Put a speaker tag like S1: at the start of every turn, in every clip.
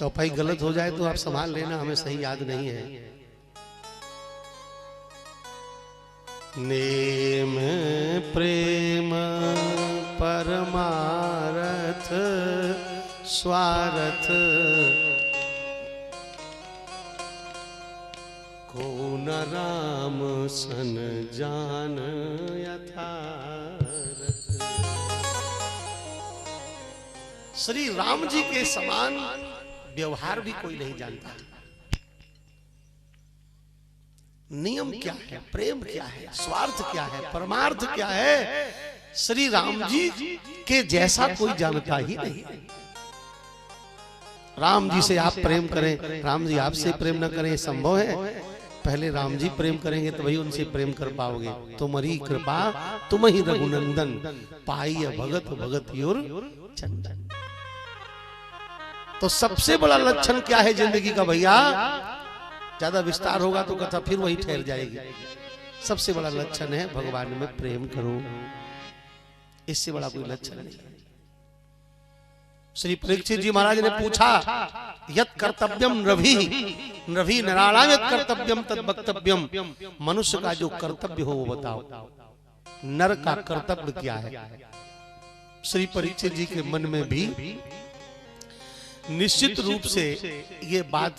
S1: चौपाई गलत हो जाए तो आप संभाल लेना, हमें सही याद नहीं है। नेम प्रेम परमारथ स्वार्थ को न राम सन जान यथारथ। श्री राम जी के समान व्यवहार भी कोई नहीं जानता। नियम क्या है, प्रेम क्या है, स्वार्थ क्या है, परमार्थ क्या है, श्री राम जी के जैसा कोई जानता ही नहीं। राम जी से आप प्रेम करें, राम जी आपसे प्रेम न करें, संभव है? पहले राम जी प्रेम करेंगे तो वही उनसे प्रेम कर पाओगे। तुम्हारी कृपा तुम ही रघुनंदन, पाई भगत भगत योर चंदन। तो सबसे बड़ा लक्षण क्या है जिंदगी का भैया? ज्यादा विस्तार होगा तो कथा फिर वही ठहर जाएगी। सबसे बड़ा लक्षण है भगवान में प्रेम करो, इससे बड़ा कोई लक्षण नहीं। श्री परीक्षित जी महाराज ने पूछा, यत् कर्तव्यम रवि रवि नराणाम यत् कर्तव्यम तद वक्तव्यम। मनुष्य का जो कर्तव्य हो वो बताओ, नर का कर्तव्य क्या है? श्री परीक्षित जी के मन में भी निश्चित रूप से ये बात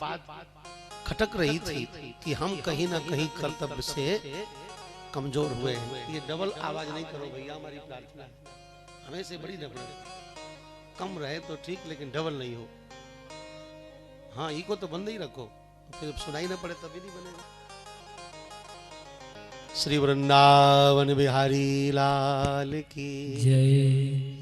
S1: खटक रही थी कि हम कहीं ना कहीं कर्तव्य से कमजोर हुए हैं। ये डबल आवाज नहीं करो भैया, हमारी प्रार्थना है, हमें से बड़ी डबल कम रहे तो ठीक, लेकिन डबल नहीं हो। हाँ, इको तो बंद ही रखो, फिर सुनाई ना पड़े तभी नहीं बनेगा। श्री वृंदावन बिहारी लाल की
S2: जय।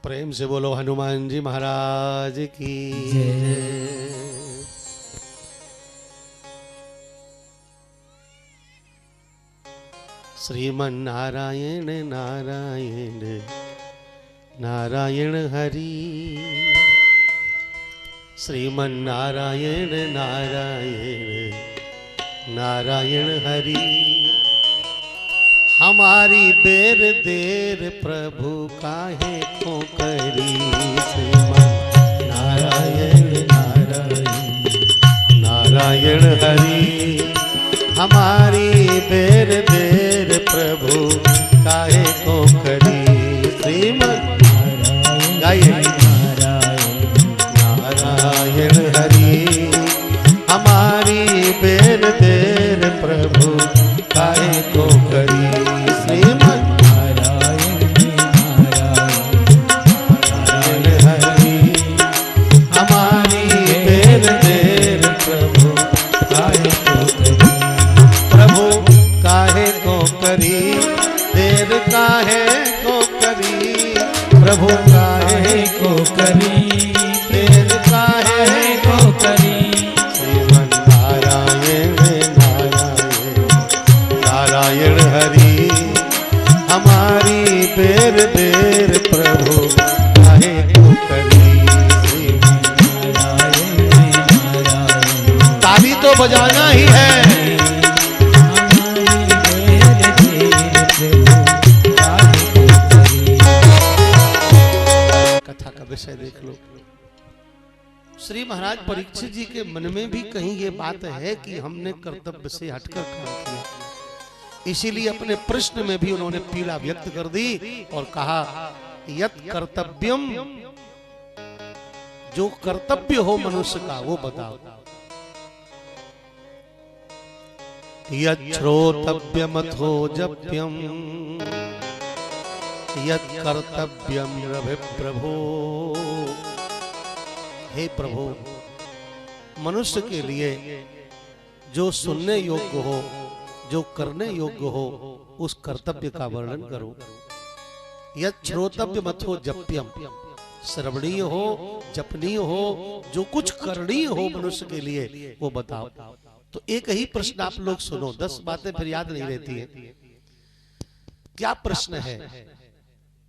S1: प्रेम से बोलो हनुमान जी महाराज की जय। श्रीमन नारायण नारायण नारायण हरि, श्रीमन नारायण नारायण नारायण हरि। हमारी बेर देर प्रभु काहे को करी, श्रीमन नारायण नारायण नारायण हरि। हमारी बेर देर प्रभु काहे को करी, श्रीमन नारायण नारायण हरि। हमारी बेर देर प्रभु काहे को करी, श्रीमन नारायण नारायण हरि। हमारी बेर देर प्रभु काहे को करी, प्रभु काहे को करी, देर काहे को करी, प्रभु काहे को करी, देर काहे को करी। श्रीमन नारायण नारायण हरि। हमारी बेर देर प्रभु काहे को करी, ताली तो बजाना ही है। कथा का विषय देख लो। श्री महाराज परीक्षित जी के मन में भी कहीं ये बात है कि हमने कर्तव्य से हटकर काम किया, इसीलिए अपने प्रश्न में भी उन्होंने पीड़ा व्यक्त कर दी और कहा, यत् कर्तव्यम, जो कर्तव्य हो मनुष्य का वो बताओ। यत् श्रोतव्यमथो जप्यम यत् कर्तव्यम रवि प्रभो। हे प्रभु, मनुष्य के लिए जो सुनने योग्य हो, जो करने योग्य हो, उस कर्तव्य का वर्णन करो। यत् श्रोतव्य मथो जप्यम, श्रवणीय हो, जपनीय हो, जो कुछ करणीय हो मनुष्य के लिए वो बताओ। तो एक ही प्रश्न आप लोग सुनो, 10 बातें फिर याद नहीं रहती है। क्या प्रश्न है?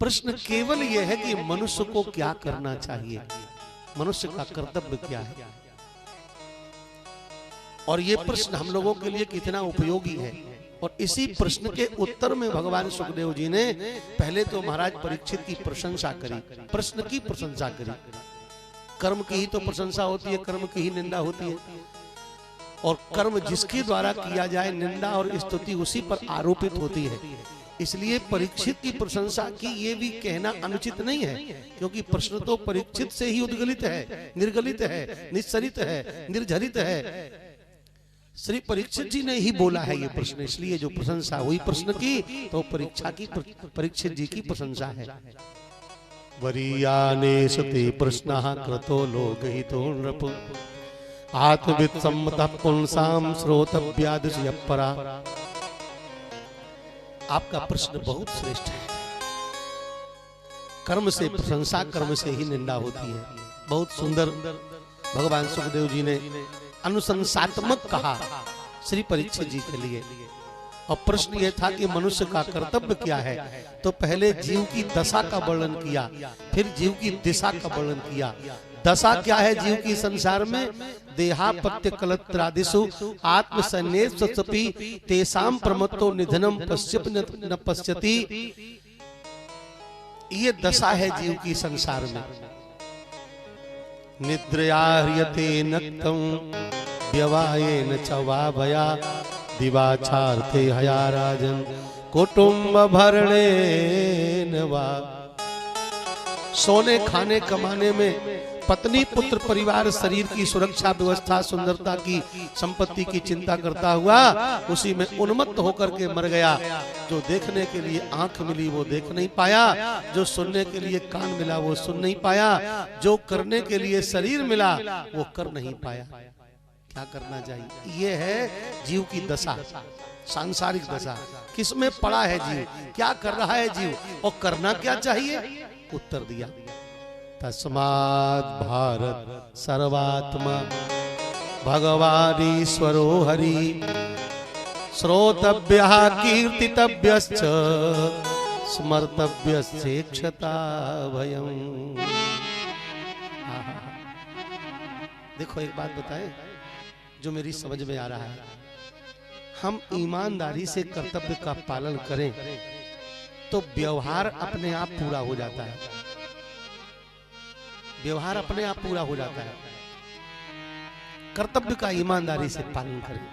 S1: प्रश्न केवल यह है कि मनुष्य को क्या करना चाहिए, मनुष्य का कर्तव्य क्या है। और ये प्रश्न हम लोगों के लिए कितना उपयोगी है। और इसी प्रश्न के उत्तर में भगवान सुखदेव जी ने पहले तो महाराज परीक्षित की प्रशंसा करी, प्रश्न की प्रशंसा करी। कर्म की ही तो प्रशंसा होती है, कर्म की ही निंदा होती है। और कर्म जिसके द्वारा किया जाए, निंदा और स्तुति उसी पर आरोपित होती है। इसलिए परीक्षित की प्रशंसा की ये भी कहना अनुचित नहीं है, क्योंकि प्रश्न तो परीक्षित से ही उद्गलित है, निर्गलित है, निस्सरित है, निर्झरित है। श्री परीक्षित जी ने ही बोला है ये प्रश्न, इसलिए जो प्रशंसा हुई प्रश्न की तो परीक्षा की, परीक्षित जी की प्रशंसा है। वरीयाने सते प्रश्नः कृतो लोकहितो नृप आत्मवित् सम्मतः पुंसां श्रोतव्यादिशय परा। आपका प्रश्न बहुत श्रेष्ठ है। कर्म से प्रशंसा, कर्म से ही निंदा होती है। बहुत सुंदर भगवान सुखदेव जी ने अनुशंसात्मक कहा श्री परीक्षित जी के लिए। और प्रश्न यह था कि मनुष्य का कर्तव्य क्या है। तो पहले जीव की दशा का वर्णन किया, फिर जीव की दिशा का वर्णन किया। दशा क्या है जीव की संसार में? देहापत्य कलत्रादिषु आत्मसन्नेषपि तेषां प्रमत्तो निधनम पश्यति न पश्यति। ये दशा है जीव की संसार में। निद्रया ह्रियते नक्तं व्यवायेन च वा भया दिवाचार्थे हया राजन् कुटुंब भरणेन वा। सोने खाने कमाने में, पत्नी पुत्र परिवार शरीर की सुरक्षा व्यवस्था सुंदरता की संपत्ति की चिंता करता हुआ उसी में उन्मत्त होकर के मर गया। जो देखने के लिए आंख मिली वो देख नहीं पाया, जो सुनने के लिए कान मिला वो सुन नहीं पाया, जो करने के लिए शरीर मिला वो कर नहीं पाया। क्या करना चाहिए? ये है जीव की दशा, सांसारिक दशा। किसमें पड़ा है जीव, क्या कर रहा है जीव और करना क्या चाहिए? उत्तर दिया, तस्मात् भारत सर्वात्मा भगवानीश्वरो हरि श्रोतव्यः कीर्तितव्यश्च स्मर्तव्यश्चेक्षता भयम्। देखो एक बात बताएं जो मेरी समझ में आ रहा है। हम ईमानदारी से कर्तव्य का पालन करें तो व्यवहार अपने आप पूरा हो जाता है। व्यवहार अपने आप पूरा हो जाता है। कर्तव्य का ईमानदारी से पालन करें।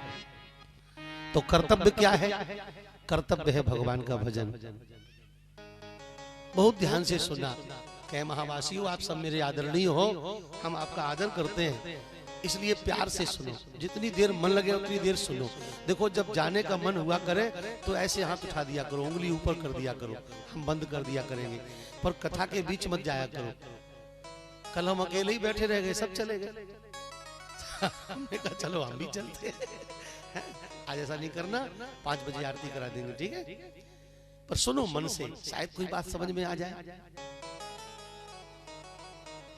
S1: तो कर्तव्य क्या है? कर्तव्य है भगवान का भजन। बहुत ध्यान से सुनना। कह महावासियों, आप सब मेरे आदरणीय हो, हम आपका आदर करते हैं, इसलिए प्यार से सुनो। जितनी देर मन लगे उतनी देर सुनो। देखो, जब जाने का मन हुआ करे तो ऐसे हाथ उठा दिया करो, उंगली ऊपर कर दिया करो, हम बंद कर दिया करेंगे, पर कथा के बीच मत जाया करो। कल हम अकेले ही बैठे रह गए, सब चले गए। हमने कहा चलो हम भी चलते हैं। आज ऐसा नहीं करना, 5 बजे आरती करा देंगे, ठीक है? पर सुनो मन से, शायद कोई बात समझ में आ जाए।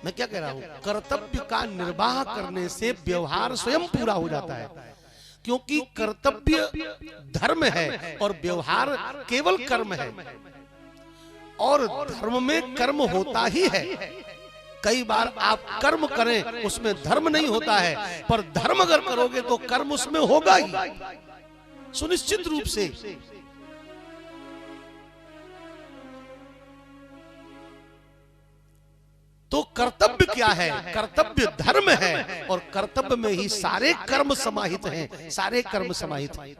S1: मैं क्या कह रहा हूं? कर्तव्य का निर्वाह करने से व्यवहार स्वयं पूरा हो जाता है, क्योंकि कर्तव्य धर्म है और व्यवहार केवल कर्म है। और धर्म में कर्म होता ही है। कई बार आप कर्म करें उसमें धर्म नहीं होता है, पर धर्म अगर करोगे तो कर्म उसमें होगा ही, सुनिश्चित रूप से। तो कर्तव्य क्या है? कर्तव्य धर्म है, और कर्तव्य में ही सारे कर्म समाहित हैं, सारे कर्म समाहित हैं।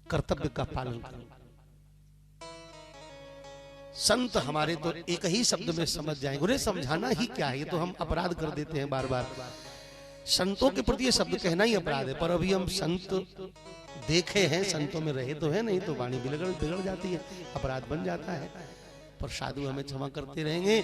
S1: कर्तव्य का पालन करो। संत हमारे तो एक ही शब्द में समझ जाएंगे। उन्हें समझाना ही क्या है, ये तो हम अपराध कर देते हैं बार बार। संतों के प्रति ये शब्द कहना ही अपराध है, पर अभी हम संत देखे हैं, संतों में रहे तो है, नहीं तो वाणी बिगड़ जाती है, अपराध बन जाता है। पर साधु हमें क्षमा करते रहेंगे।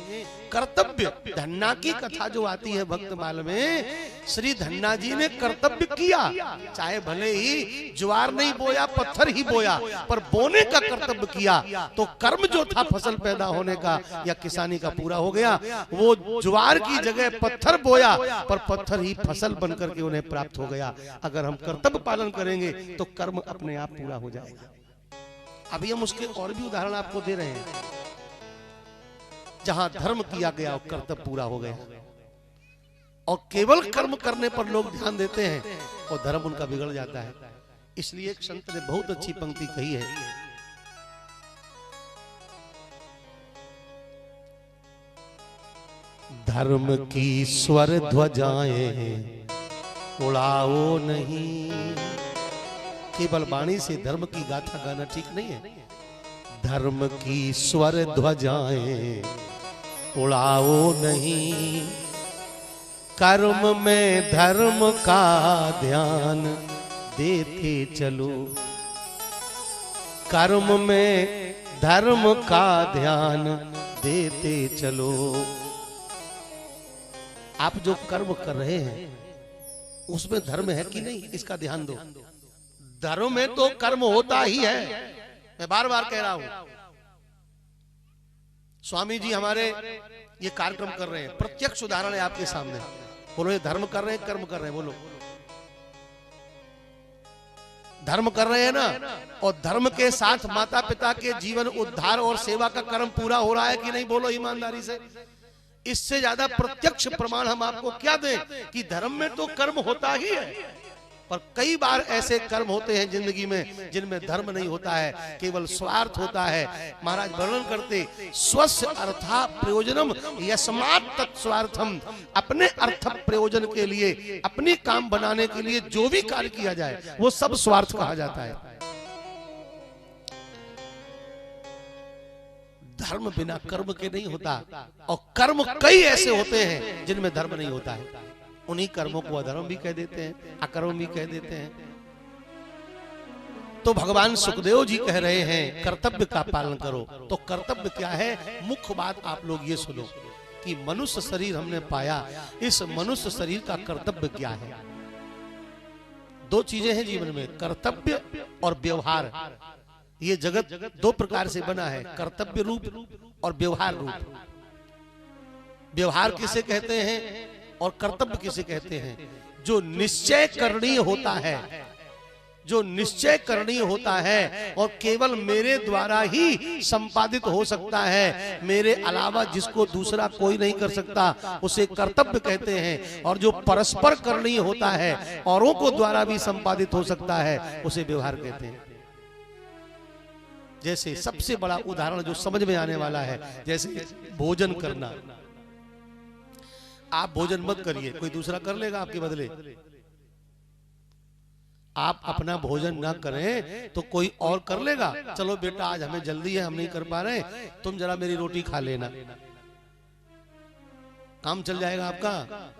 S1: कर्तव्य, धन्ना की कथा जो आती है भक्तमाल में, श्री धन्ना जी ने कर्तव्य किया, चाहे भले ही ज्वार नहीं बोया, पत्थर ही बोया, पर बोने का कर्तव्य किया। तो कर्म जो था फसल पैदा होने का या किसानी का पूरा हो गया। वो ज्वार की जगह पत्थर बोया, पर पत्थर ही फसल बनकर के उन्हें प्राप्त हो गया। अगर हम कर्तव्य पालन करेंगे तो कर्म अपने आप पूरा हो जाएगा। अभी हम उसके और भी उदाहरण आपको दे रहे हैं। जहां धर्म किया गया और कर्तव्य पूरा हो गया। और केवल कर्म करने पर लोग ध्यान देते हैं और धर्म उनका बिगड़ जाता है। इसलिए एक संत ने बहुत अच्छी पंक्ति कही है, धर्म की स्वर ध्वजाएं उड़ाओ नहीं। केवल वाणी से धर्म की गाथा गाना ठीक नहीं है। धर्म की स्वर ध्वजाएं उड़ाओ नहीं, कर्म में धर्म का ध्यान देते चलो। कर्म में धर्म का ध्यान देते चलो। आप जो कर्म कर रहे हैं उसमें धर्म है कि नहीं, इसका ध्यान दो। धर्म में तो कर्म होता ही है, मैं बार बार कह रहा हूं। स्वामी जी हमारे ये कार्यक्रम कर रहे हैं, प्रत्यक्ष उदाहरण है आपके सामने। बोलो ये धर्म कर रहे हैं, कर्म कर रहे हैं, बोलो धर्म कर रहे हैं ना। और धर्म के साथ माता पिता के जीवन उद्धार और सेवा का कर्म पूरा हो रहा है कि नहीं, बोलो ईमानदारी से। इससे ज्यादा प्रत्यक्ष प्रमाण हम आपको क्या दें कि धर्म में तो कर्म होता ही है। पर कई बार ऐसे कर्म होते हैं जिंदगी में जिनमें धर्म नहीं होता है, केवल स्वार्थ होता है। महाराज वर्णन करते, स्वस्य अर्था प्रयोजनम यस्मात् तत्स्वार्थम। अपने अर्थ प्रयोजन के लिए, अपनी काम बनाने के लिए जो भी कार्य किया जाए वो सब स्वार्थ कहा जाता है। धर्म बिना कर्म के नहीं होता। और कर्म कई ऐसे होते हैं जिनमें धर्म नहीं होता है। उन्हीं कर्मों को अधर्म भी कह देते हैं, अकर्म भी कह देते हैं। तो भगवान सुखदेव जी कह रहे हैं कर्तव्य का पालन करो। तो कर्तव्य क्या है, मुख्य बात आप लोग ये सुनो कि मनुष्य शरीर हमने पाया, इस मनुष्य शरीर का कर्तव्य क्या है। दो चीजें हैं जीवन में, कर्तव्य और व्यवहार। ये जगत दो प्रकार से बना है, कर्तव्य रूप और व्यवहार रूप। व्यवहार किसे कहते हैं और कर्तव्य किसे कहते हैं? जो निश्चय करणीय होता है, जो निश्चय करणीय होता है और केवल मेरे द्वारा ही संपादित हो सकता है, मेरे अलावा जिसको दूसरा कोई नहीं कर सकता, उसे कर्तव्य कहते हैं। और जो परस्पर करणीय होता है, औरों को द्वारा भी संपादित हो सकता है, उसे व्यवहार कहते हैं। जैसे सबसे बड़ा उदाहरण जो समझ में आने वाला है, जैसे भोजन करना। आप भोजन मत करिए, कोई दूसरा कर लेगा आपके बदले। आप अपना भोजन ना करें तो कोई और कर लेगा। चलो बेटा आज हमें जल्दी है, हम नहीं कर पा रहे, तुम जरा मेरी रोटी खा लेना, काम चल जाएगा आपका।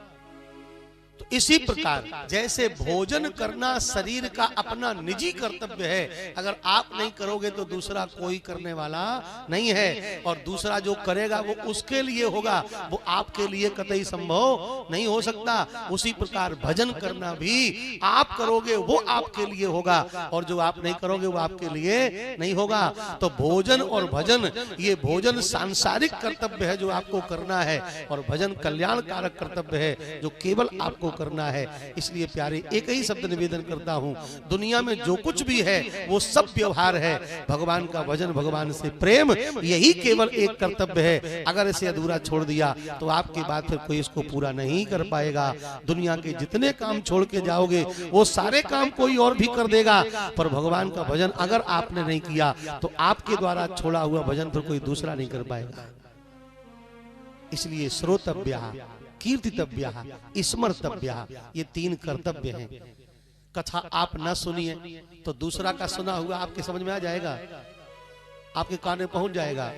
S1: तो इसी प्रकार जैसे भोजन करना शरीर का अपना निजी कर्तव्य है, अगर आप नहीं करोगे तो दूसरा कोई करने वाला नहीं है। और दूसरा जो करेगा वो उसके लिए होगा, वो आपके लिए कतई संभव नहीं हो सकता। उसी प्रकार भजन करना भी आप करोगे वो आपके लिए होगा, और जो आप नहीं करोगे वो आपके लिए नहीं होगा। तो भोजन और भजन, ये भोजन सांसारिक कर्तव्य है जो आपको करना है, और भजन कल्याणकारक कर्तव्य है जो केवल आपको करना है। इसलिए प्यारे एक ही शब्द निवेदन करता हूं, दुनिया में जो कुछ भी है वो सब व्यवहार है। भगवान का भजन, भगवान से प्रेम, यही केवल एक कर्तव्य है। अगर इसे अधूरा छोड़ दिया तो आपके बाद फिर कोई इसको पूरा नहीं कर पाएगा। दुनिया के जितने काम छोड़ के जाओगे वो सारे काम कोई और भी कर देगा, पर भगवान का भजन अगर आपने नहीं किया तो आपके द्वारा छोड़ा हुआ भजन फिर कोई दूसरा नहीं कर पाएगा। इसलिए श्रोतव्यः, कीर्तितव्यः, स्मर्तव्यः, ये तीन कर्तव्य हैं। कथा आप न सुनिए तो दूसरा का सुना हुआ आपके समझ में आ जाएगा, आपके कान में पहुंच जाएगा।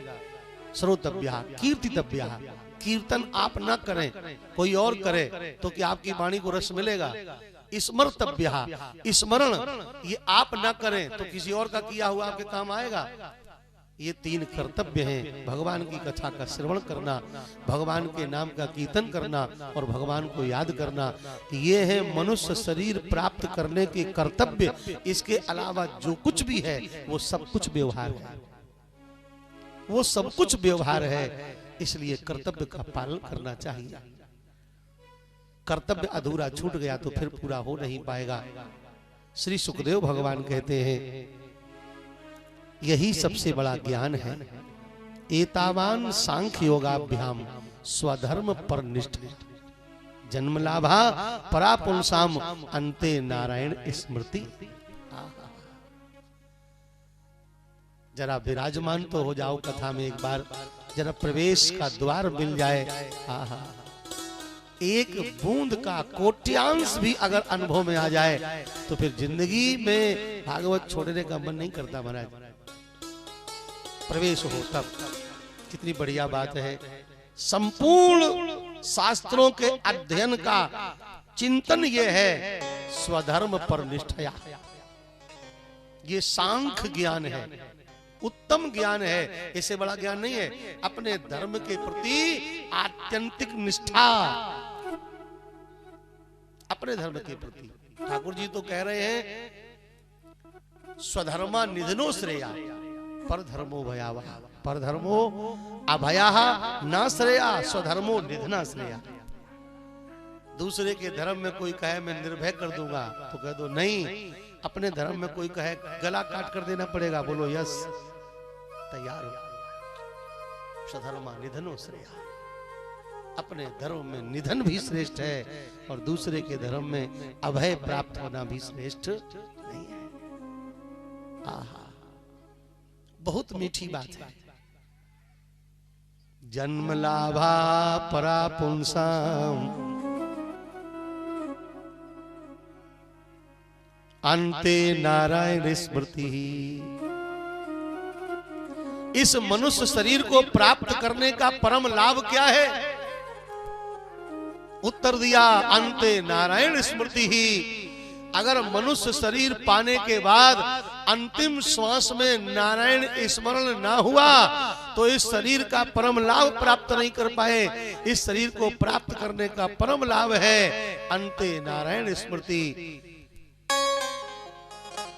S1: श्रोतव्यः, कीर्तितव्यः, कीर्तन आप न करें कोई और करे तो क्या आपकी वाणी को रस मिलेगा। स्मर्तव्यः, स्मरण ये आप न करें तो किसी और का किया हुआ आपके काम आएगा। ये तीन कर्तव्य हैं, भगवान की कथा का श्रवण करना, भगवान के नाम का कीर्तन करना और भगवान को याद करना। ये है मनुष्य शरीर प्राप्त करने के कर्तव्य। इसके अलावा जो कुछ भी है वो सब कुछ व्यवहार है, वो सब कुछ व्यवहार है। इसलिए कर्तव्य का पालन करना चाहिए। कर्तव्य अधूरा छूट गया तो फिर पूरा हो नहीं पाएगा। श्री सुखदेव भगवान कहते हैं यही सबसे बड़ा ज्ञान है। एतावान सांख्य योगाभ्याम स्वधर्म पर निष्ठ जन्म लाभा परापुंसाम अंते नारायण स्मृति। जरा विराजमान तो हो जाओ कथा में, एक बार जरा प्रवेश का द्वार मिल जाए। आहा, एक बूंद का कोट्यांश भी अगर अनुभव में आ जाए तो फिर जिंदगी में भागवत छोड़ने का मन नहीं करता महाराज। प्रवेश हो तब कितनी बढ़िया बात है। संपूर्ण शास्त्रों के अध्ययन का चिंतन ये है स्वधर्म पर निष्ठया। ये सांख्य ज्ञान है, उत्तम ज्ञान है, इससे बड़ा ज्ञान नहीं है। अपने धर्म के प्रति आत्यंतिक निष्ठा, अपने धर्म के प्रति। ठाकुर जी तो कह रहे हैं स्वधर्मा निधनो श्रेया पर धर्मो भयावह, पर धर्मो अभयाः न श्रेया स्वधर्मो निधना श्रेया। दूसरे के धर्म में कोई कहे मैं निर्भय कर दूंगा तो कह दो नहीं, अपने धर्म में कोई कहे गला काट कर देना पड़ेगा, बोलो यस, तैयार हो। स्वधर्मा निधनो श्रेया, अपने धर्म में निधन भी श्रेष्ठ है और दूसरे के धर्म में अभय प्राप्त होना भी श्रेष्ठ नहीं है। आहा, बहुत मीठी बात है। जन्म लाभा परापुंसाम अंते नारायण स्मृति। इस मनुष्य शरीर को प्राप्त करने का परम लाभ क्या है? उत्तर दिया अंते नारायण स्मृति ही। अगर मनुष्य शरीर पाने के बाद अंतिम श्वास में नारायण स्मरण ना हुआ तो इस शरीर का परम लाभ प्राप्त नहीं कर पाए। इस शरीर को प्राप्त करने का परम लाभ है अंते नारायण स्मृति।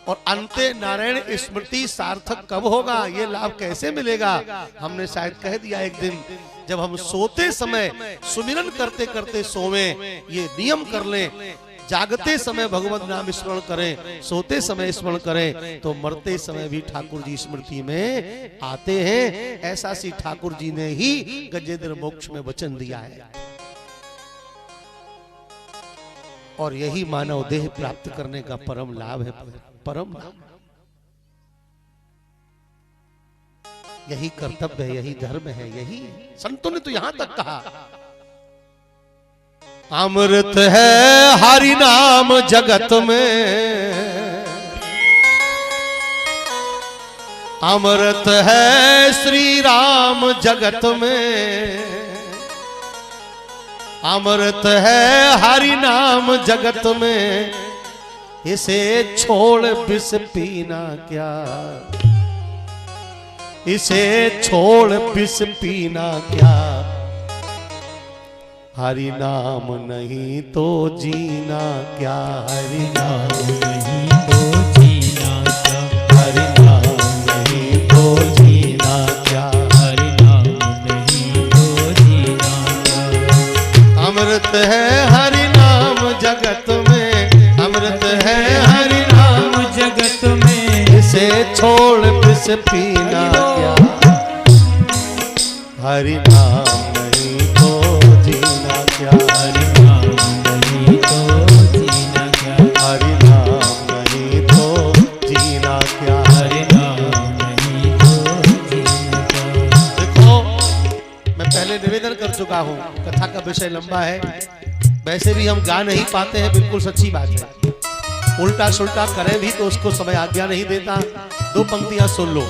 S1: और अंते नारायण स्मृति सार्थक कब होगा, ये लाभ कैसे मिलेगा? हमने शायद कह दिया एक दिन, जब हम सोते समय सुमिरन करते करते सोवें, ये नियम कर लें, जागते समय भगवत नाम स्मरण करें, सोते समय स्मरण करें, तो मरते समय भी ठाकुर जी स्मृति में आते हैं। ऐसा सी ठाकुर जी ने ही गजेंद्र मोक्ष में वचन दिया है। और यही मानव देह प्राप्त करने का परम लाभ है, परम लाभ। यही कर्तव्य है, यही धर्म है, यही संतों ने तो यहां तक कहा अमृत है हरि नाम जगत में, अमृत है श्री राम जगत में, अमृत है हरि नाम जगत में, इसे छोड़ विष पीना क्या, इसे छोड़ विष पीना क्या, हरि नाम नहीं तो जीना क्या, हरि नाम नहीं तो जीना क्या, हरि नाम नहीं तो जीना क्या, हरि नाम नहीं तो जीना क्या। अमृत है हरि नाम जगत में, अमृत है हरि नाम जगत में, इसे छोड़ विष पीना क्या, हरि नाम नहीं तो जीना क्या, हरि नाम नहीं तो जीना क्या, हरि नाम नहीं तो जीना क्या, हरि नाम नहीं तो जीना क्या। देखो, मैं पहले निवेदन कर चुका हूँ, कथा का विषय लंबा है, वैसे भी हम गा नहीं पाते हैं, बिल्कुल सच्ची बात है। उल्टा सुल्टा करें भी तो उसको समय आज्ञा नहीं देता। दो पंक्तियां सुन लो।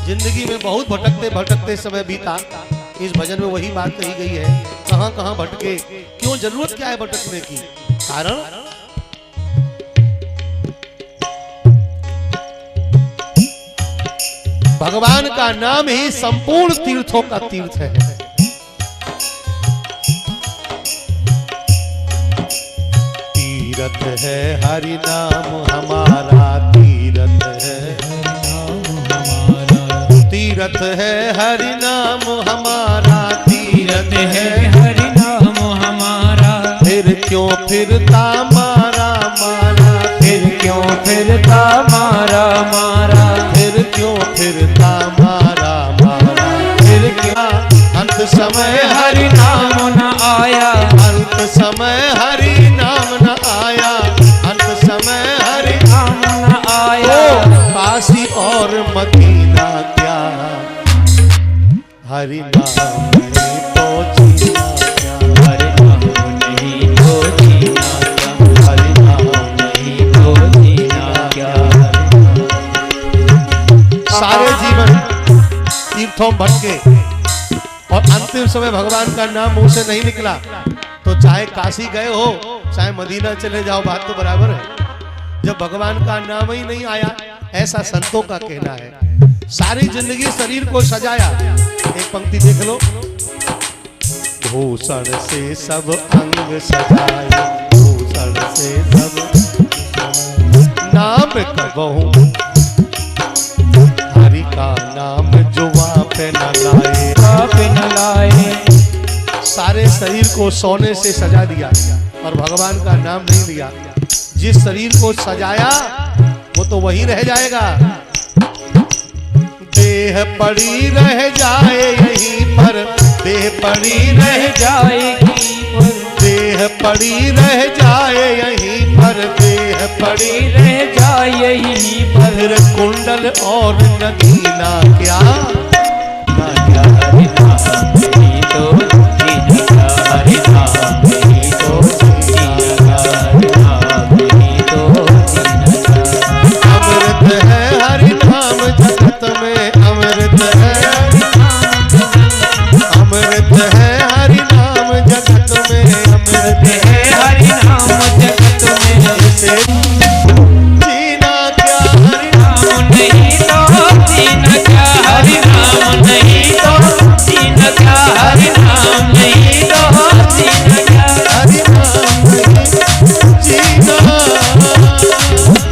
S1: जिंदगी में बहुत भटकते भटकते समय बीता, इस भजन में वही बात कही गई है। कहां कहां भटके, क्यों, जरूरत क्या है भटकने की? कारण भगवान का नाम ही संपूर्ण तीर्थों का तीर्थ है। तीरथ है हरि नाम हमारा, तीरथ है, तीरथ है हरि नाम हमारा, तीरथ है हरि नाम हमारा, फिर क्यों फिरता मारा मारा, फिर क्यों फिरता मारा मारा, फिर क्यों फिरता मारा मारा। अंत समय हरि नाम न आया, अंत समय हरि
S2: नाम न आया।
S1: काशी और मदीना क्या, हरि नाम नहीं तो जीना क्या,
S2: हरि नाम नहीं तो जीना क्या,
S1: हरि नाम
S2: नहीं तो जीना क्या।
S1: सारे जीवन तीर्थों भटके और अंतिम समय भगवान का नाम मुंह से नहीं निकला तो चाहे काशी गए हो चाहे मदीना चले जाओ, बात तो बराबर है। जब भगवान का नाम ही नहीं आया, ऐसा संतों का कहना है। सारी जिंदगी शरीर को सजाया, एक पंक्ति देख लो, भूषण से सब अंग सजाए, भूषण से सब नाम कबहू हरि का नाम जुबां पे न लाए,
S2: पे न लाए।
S1: सारे शरीर को सोने से सजा दिया और भगवान का नाम नहीं लिया। जिस शरीर को सजाया वो तो वही रह जाएगा, देह पड़ी रह जाए यहीं पर, देह पड़ी रह
S2: जाएगी पर,
S1: देह पड़ी रह जाए यहीं पर, देह पड़ी
S2: रह जाए यहीं पर।
S1: फिर कुंडल और नगीना क्या, ना क्या
S2: हरि नाम नहीं तो जीना, हरि नाम नहीं तो जीना, हरि नाम नहीं तो जीना।
S1: अमृत है हरि नाम जगत में, अमृत है, अमृत है हरि नाम जगत में, अमृत है